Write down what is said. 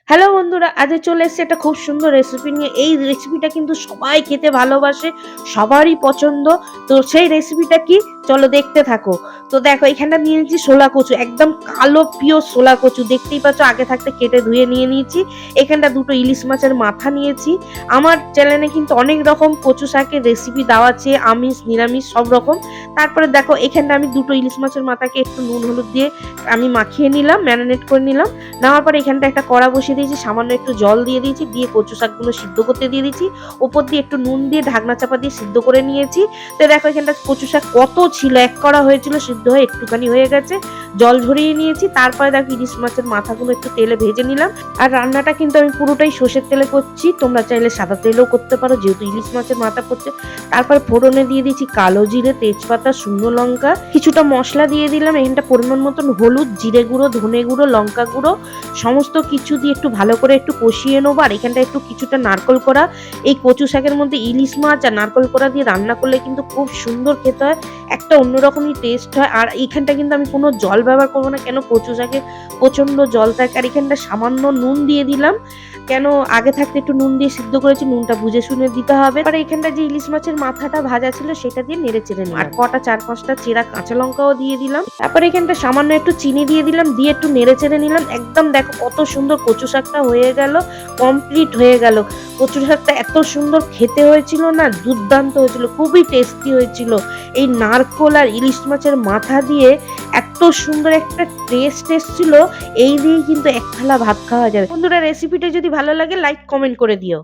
Hello বন্ধুরা, আজ চলে এসেছে একটা খুব সুন্দর রেসিপি নিয়ে। এই রেসিপিটা কিন্তু সবাই খেতে ভালোবাসে, সবারই পছন্দ। তো সেই রেসিপিটা কি, চলো দেখতে থাকো। তো দেখো, এখানটা নিয়ে নিয়েছি ছোলা কচু, একদম কালো পিওর ছোলা কচু, দেখতেই পাচ্ছ আগে থাকতে কেটে ধুয়ে নিয়ে নিয়েছি। এখানটা দুটো ইলিশ মাছের মাথা নিয়েছি। আমার চ্যানেলে কিন্তু অনেক রকম কচু শাকের রেসিপি দেওয়া আছে, আমিষ নিরামিষ সব রকম। তারপরে দেখো, এখানটা আমি দুটো ইলিশ মাছের মাথাকে একটু নুন হলুদ দিয়ে আমি মাখিয়ে নিলাম, ম্যারিনেট করে নিলাম। নেওয়ার পরে এখানটা একটা কড়া বসিয়ে দিয়েছি, সামান্য একটু জল দিয়ে দিয়েছি, দিয়ে কচু শাকগুলো সিদ্ধ করতে দিয়ে দিয়েছি। ওপর দিয়ে একটু নুন দিয়ে ঢাকনা চাপা দিয়ে সিদ্ধ করে নিয়েছি। তো দেখো, এখানটা কচু শাক কত ছিল, এক কড়া হয়েছিল, সিদ্ধ হয়ে একটুখানি হয়ে গেছে, জল ঝরিয়ে নিয়েছি। তারপরে দেখো, ইলিশ মাছের মাথাগুলো একটু তেলে ভেজে নিলাম। আর রান্নাটা কিন্তু আমি পুরোটাই সর্ষের তেলে করছি, তোমরা চাইলে সাদা তেলেও করতে পারো, যেহেতু ইলিশ মাছের মাথা পড়ছে। তারপর ফোড়নে দিয়ে দিয়েছি কালো জিরে, তেজপাতা, শুকনো লঙ্কা, কিছুটা মশলা দিয়ে দিলাম। এখানটা পরিমাণ মতন হলুদ, জিরে গুঁড়ো, ধনে গুঁড়ো, লঙ্কা গুঁড়ো, সমস্ত কিছু দিয়ে একটু ভালো করে একটু কষিয়ে নেবো। আর এখানটা একটু কিছুটা নারকল কোড়া, এই কচু শাকের মধ্যে ইলিশ মাছ আর নারকল কোড়া দিয়ে রান্না করলে কিন্তু খুব সুন্দর খেতে হয়, একটা অন্যরকমই টেস্ট হয়। আর এইখানটা কিন্তু আমি কোনো জল ব্যবহার করবো না, কেন কচু শাকে প্রচন্ড জল থাকে। আর এখানটা সামান্য নুন দিয়ে দিলাম, কেন আগে থাকতে একটু নুন দিয়ে সিদ্ধ করেছি, নুনটা বুঝে শুনে দিতে হবে। আর এখানটা যে ইলিশ মাছের মাথাটা ভাজা ছিল সেটা দিয়ে নেড়ে চেড়ে নিলাম, আর কটা 4-5টা চেরা কাঁচা লঙ্কাও দিয়ে দিলাম। তারপর এখানটা সামান্য একটু চিনি দিয়ে দিলাম, দিয়ে একটু নেড়ে চেড়ে নিলাম। একদম দেখো কত সুন্দর কচু শাকটা হয়ে গেল, কমপ্লিট হয়ে গেল। কচু শাকটা এত সুন্দর খেতে হয়েছিল না, দুর্দান্ত হয়েছিল, খুবই টেস্টি হয়েছিল। এই নারকোল আর ইলিশ মাছের মাথা দিয়ে এত সুন্দর একটা টেস্ট এসেছিল, এই দিয়েই কিন্তু এক থালা ভাত খাওয়া যাবে। বন্ধুরা, রেসিপিটা যদি ভালো লাগে লাইক কমেন্ট করে দিও।